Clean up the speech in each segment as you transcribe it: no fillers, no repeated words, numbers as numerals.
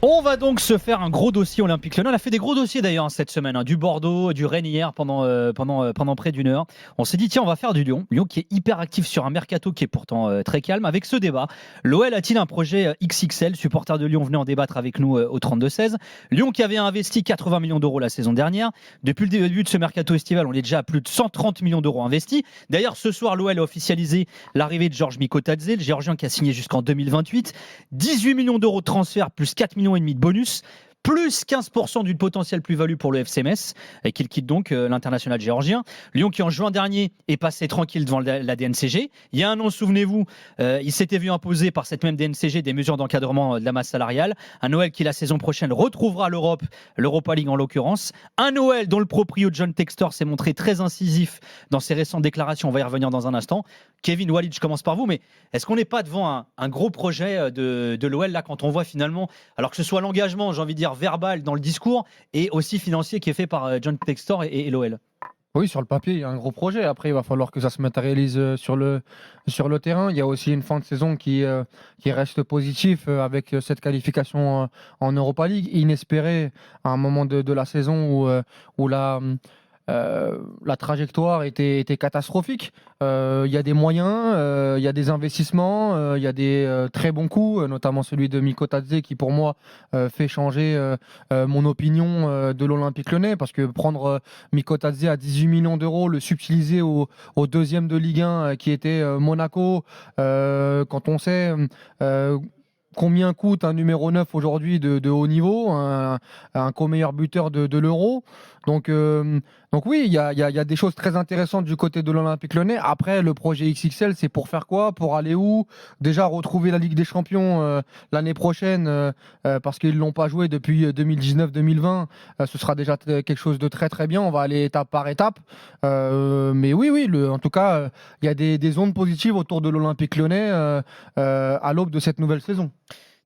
On va donc se faire un gros dossier Olympique Lyonnais. On a fait des gros dossiers d'ailleurs cette semaine, du Bordeaux, du Rennes hier pendant près d'une heure. On s'est dit tiens, on va faire du Lyon. Lyon qui est hyper actif sur un mercato qui est pourtant très calme. Avec ce débat, l'OL a-t-il un projet XXL? Supporters de Lyon, venez en débattre avec nous au 32-16. Lyon qui avait investi 80 millions d'euros la saison dernière. Depuis le début de ce mercato estival, on est déjà à plus de 130 millions d'euros investis. D'ailleurs, ce soir, l'OL a officialisé l'arrivée de Georges Mikotadze, le Géorgien qui a signé jusqu'en 2028. 18 millions d'euros de transfert plus 4 millions et demi de bonus, plus 15% d'une potentielle plus-value pour le FC Metz, et qu'il quitte donc l'international géorgien. Lyon qui en juin dernier est passé tranquille devant la DNCG. Il y a un an, souvenez-vous, il s'était vu imposer par cette même DNCG des mesures d'encadrement de la masse salariale. Un Noël qui la saison prochaine retrouvera l'Europa League en l'occurrence. Un Noël dont le proprio John Textor s'est montré très incisif dans ses récentes déclarations. On va y revenir dans un instant. Kevin, Walid, je commence par vous, mais est-ce qu'on n'est pas devant un gros projet de l'OL là quand on voit finalement, alors que ce soit l'engagement, j'ai envie de dire verbal dans le discours et aussi financier qui est fait par John Textor et l'OL? Oui, sur le papier, il y a un gros projet. Après, il va falloir que ça se matérialise sur le terrain. Il y a aussi une fin de saison qui reste positive avec cette qualification en Europa League, inespérée à un moment de la saison où la trajectoire était catastrophique. Il y a des moyens, il y a des investissements, il y a des très bons coups, notamment celui de Mikotadze qui pour moi fait changer mon opinion de l'Olympique Lyonnais, parce que prendre Mikotadze à 18 millions d'euros, le subtiliser au deuxième de Ligue 1 qui était Monaco, quand on sait combien coûte un numéro 9 aujourd'hui de haut niveau, un co-meilleur buteur de l'Euro. Donc, donc oui, il y a des choses très intéressantes du côté de l'Olympique Lyonnais. Après, le projet XXL, c'est pour faire quoi? Pour aller où? Déjà retrouver la Ligue des Champions l'année prochaine, parce qu'ils ne l'ont pas joué depuis 2019-2020. Ce sera déjà quelque chose de très très bien. On va aller étape par étape. Mais oui, en tout cas, il y a des ondes positives autour de l'Olympique Lyonnais à l'aube de cette nouvelle saison.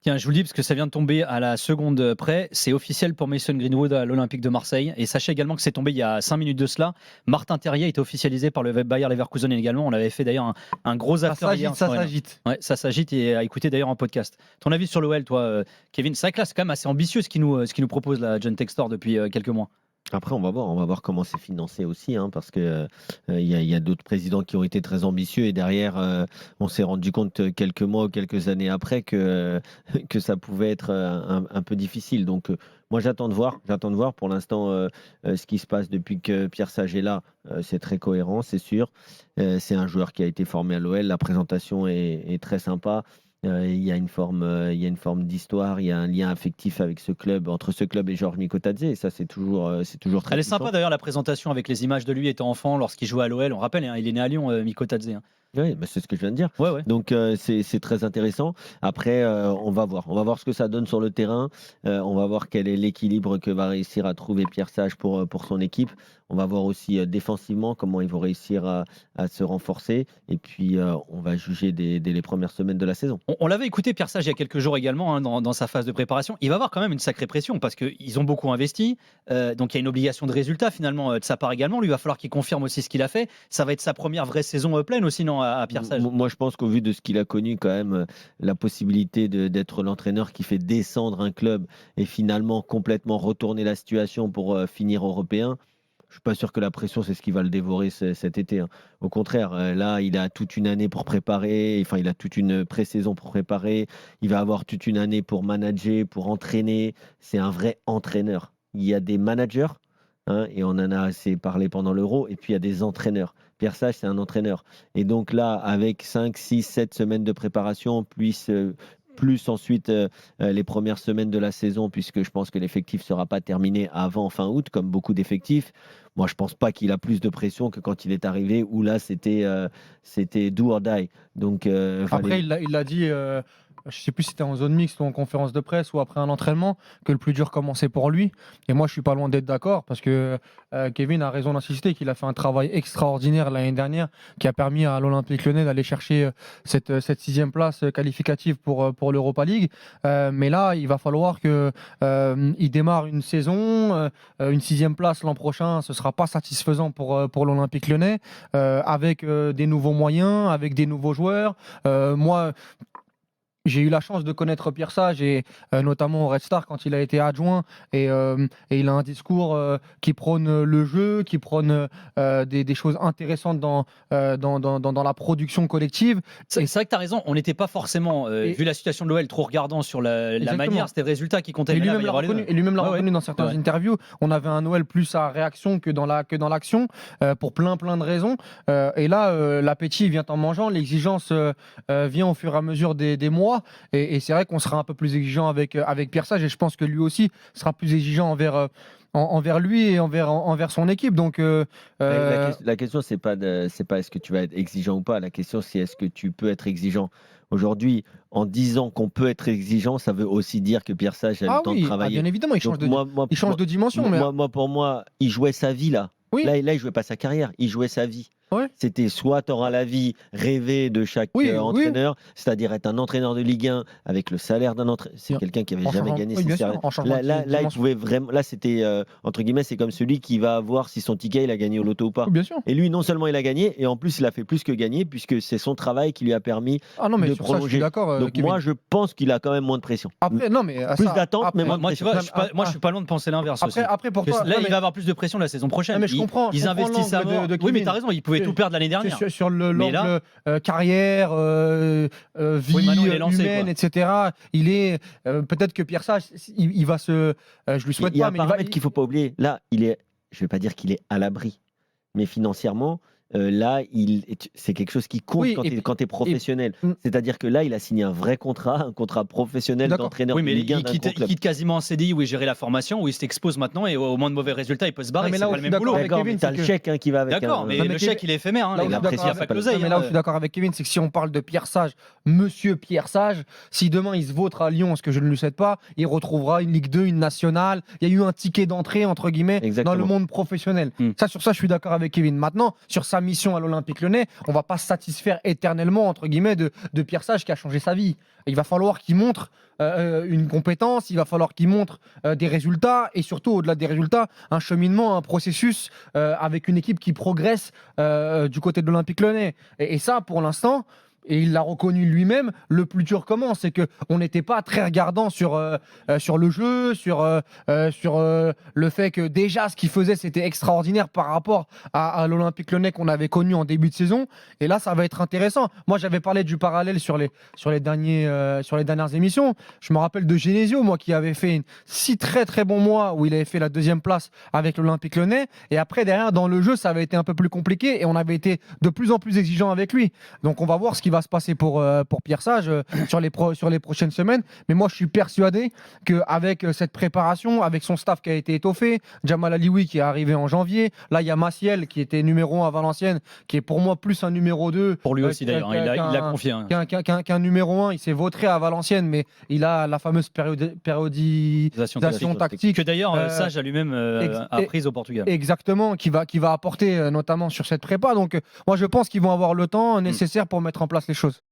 Tiens, je vous le dis parce que ça vient de tomber à la seconde près. C'est officiel pour Mason Greenwood à l'Olympique de Marseille. Et sachez également que c'est tombé il y a 5 minutes de cela. Martin Terrier a été officialisé par le Bayer Leverkusen également. On avait fait d'ailleurs un gros after hier. Ça s'agite. Ouais, ça s'agite et à écouter d'ailleurs en podcast. Ton avis sur l'OL, toi, Kevin? C'est vrai que là, c'est quand même assez ambitieux ce qu'il nous propose, la John Textor, depuis quelques mois. Après, on va voir comment c'est financé aussi, hein, parce que il y a d'autres présidents qui ont été très ambitieux et derrière, on s'est rendu compte quelques mois ou quelques années après que que ça pouvait être un peu difficile. Donc, moi, j'attends de voir. Pour l'instant, ce qui se passe depuis que Pierre Sage est là, c'est très cohérent, c'est sûr. C'est un joueur qui a été formé à l'OL. La présentation est très sympa. Il y a une forme d'histoire, il y a un lien affectif avec ce club, entre ce club et Georges Mikotadze, et ça c'est toujours très Elle est touchant. sympa d'ailleurs, la présentation avec les images de lui étant enfant lorsqu'il jouait à l'OL. On rappelle, hein, il est né à Lyon, Mikotadze, hein. Oui, bah, c'est ce que je viens de dire. Ouais, ouais. Donc c'est très intéressant. Après, on va voir ce que ça donne sur le terrain. On va voir quel est l'équilibre que va réussir à trouver Pierre Sage pour son équipe. On va voir aussi défensivement comment ils vont réussir à se renforcer. Et puis on va juger dès les premières semaines de la saison. On l'avait écouté, Pierre Sage, il y a quelques jours également, hein, dans sa phase de préparation. Il va avoir quand même une sacrée pression parce qu'ils ont beaucoup investi. Donc il y a une obligation de résultat finalement de sa part également. Lui, il va falloir qu'il confirme aussi ce qu'il a fait. Ça va être sa première vraie saison pleine aussi, non, à Pierre Sage? Moi, je pense qu'au vu de ce qu'il a connu, quand même, la possibilité d'être l'entraîneur qui fait descendre un club et finalement complètement retourner la situation pour finir européen, je suis pas sûr que la pression, c'est ce qui va le dévorer cet été, hein. Au contraire, là, il a toute une année pour préparer, enfin, il a toute une pré-saison pour préparer, il va avoir toute une année pour manager, pour entraîner. C'est un vrai entraîneur. Il y a des managers, hein, et on en a assez parlé pendant l'Euro, et puis il y a des entraîneurs. Pierre Sage, c'est un entraîneur. Et donc là, avec 5, 6, 7 semaines de préparation, plus ensuite les premières semaines de la saison, puisque je pense que l'effectif ne sera pas terminé avant fin août, comme beaucoup d'effectifs. Moi, je ne pense pas qu'il a plus de pression que quand il est arrivé, où là, c'était do or die. Donc, Après, il l'a dit, je ne sais plus si c'était en zone mixte ou en conférence de presse ou après un entraînement, que le plus dur commençait pour lui. Et moi, je suis pas loin d'être d'accord, parce que Kevin a raison d'insister qu'il a fait un travail extraordinaire l'année dernière qui a permis à l'Olympique Lyonnais d'aller chercher cette sixième place qualificative pour l'Europa League. Mais là, il va falloir qu'il démarre une saison, une sixième place l'an prochain, ce sera pas satisfaisant pour l'Olympique Lyonnais, avec des nouveaux moyens, avec des nouveaux joueurs. Moi, J'ai eu la chance de connaître Pierre Sage et notamment au Red Star quand il a été adjoint et il a un discours qui prône le jeu, qui prône des choses intéressantes dans la production collective. C'est vrai que tu as raison, on n'était pas forcément, vu la situation de l'OL, trop regardant sur la manière, c'était le résultat qui comptait. Et Mais là, lui-même il va y avoir les deux. lui-même l'a Ouais, reconnu dans certaines interviews. On avait un OL plus à réaction que dans l'action pour plein de raisons. Et là, l'appétit vient en mangeant, l'exigence vient au fur et à mesure des mois. Et c'est vrai qu'on sera un peu plus exigeant avec Pierre Sage et je pense que lui aussi sera plus exigeant envers lui et envers son équipe. Donc, La question, c'est pas est-ce que tu vas être exigeant ou pas. La question, c'est est-ce que tu peux être exigeant. Aujourd'hui, en disant qu'on peut être exigeant, ça veut aussi dire que Pierre Sage a eu le temps de travailler. bien évidemment, il change de dimension. Pour moi, il jouait sa vie là. Oui. Là, il jouait pas sa carrière, il jouait sa vie. Ouais. C'était soit tu auras la vie rêvée de chaque entraîneur, c'est-à-dire être un entraîneur de Ligue 1 avec le salaire d'un entraîneur. C'est quelqu'un qui avait jamais gagné ses salaires. Là, il pouvait vraiment. Là, c'était entre guillemets, c'est comme celui qui va voir si son ticket il a gagné au loto ou pas. Bien sûr. Et lui, non seulement il a gagné, et en plus il a fait plus que gagner puisque c'est son travail qui lui a permis de sur prolonger. Ça, je suis d'accord. Donc moi, je pense qu'il a quand même moins de pression. Après, non, mais plus d'attente, mais moins de moi, tu pression. vois, moi, je suis pas loin de penser l'inverse aussi. Après, pour toi, là, il va avoir plus de pression la saison prochaine. Mais je comprends. Ils investissent à mort. Oui, mais t'as raison, ils pouvaient tout perdre l'année dernière. Sur l'angle carrière, vie humaine, etc. Il est peut-être que Pierre Sage, il va se. Je lui souhaite pas. Il y a mais un paramètre qu'il faut pas oublier. Là, il est. Je vais pas dire qu'il est à l'abri, mais financièrement. Là, c'est quelque chose qui compte quand tu es professionnel. C'est-à-dire que là, il a signé un vrai contrat, un contrat professionnel d'entraîneur de Ligue 1 il quitte quasiment un CDI où il gérait la formation, où il s'expose maintenant et au moins de mauvais résultats, il peut se barrer. Mais c'est pas le même boulot. Tu as le chèque qui va avec. D'accord, mais le chèque, il est éphémère. Mais là où je suis d'accord avec Kevin, c'est que si on parle de Pierre Sage, monsieur Pierre Sage, si demain il se votera à Lyon, ce que je ne lui souhaite pas, il retrouvera une Ligue 2, une nationale. Il y a eu un ticket d'entrée, entre guillemets, dans le monde professionnel. Sur ça, je suis d'accord avec Kevin. Maintenant, sur sa mission à l'Olympique Lyonnais, on va pas se satisfaire éternellement entre guillemets de Pierre Sage qui a changé sa vie. Il va falloir qu'il montre une compétence, il va falloir qu'il montre des résultats et surtout au-delà des résultats, un cheminement, un processus avec une équipe qui progresse du côté de l'Olympique Lyonnais. Et ça, pour l'instant. Et il l'a reconnu lui-même, le plus dur commence, c'est qu'on n'était pas très regardant sur le jeu, sur le fait que déjà ce qu'il faisait c'était extraordinaire par rapport à l'Olympique Lyonnais qu'on avait connu en début de saison. Et là, ça va être intéressant. Moi, j'avais parlé du parallèle sur les dernières émissions. Je me rappelle de Genesio, moi, qui avait fait 6 très très bons mois où il avait fait la 2e place avec l'Olympique Lyonnais. Et après, derrière, dans le jeu, ça avait été un peu plus compliqué et on avait été de plus en plus exigeant avec lui. Donc, on va voir ce qui va se passer pour Pierre Sage sur les prochaines semaines. Mais moi, je suis persuadé qu'avec cette préparation, avec son staff qui a été étoffé, Jamal Alioui qui est arrivé en janvier, là, il y a Maciel qui était numéro 1 à Valenciennes, qui est pour moi plus un numéro 2. Pour lui aussi, d'ailleurs, il l'a confié. Qu'un numéro 1, il s'est vautré à Valenciennes, mais il a la fameuse périodisation tactique. Que d'ailleurs, Sage a lui-même apprise au Portugal. Exactement, qui va apporter notamment sur cette prépa. Donc, moi, je pense qu'ils vont avoir le temps nécessaire pour mettre en place les choses.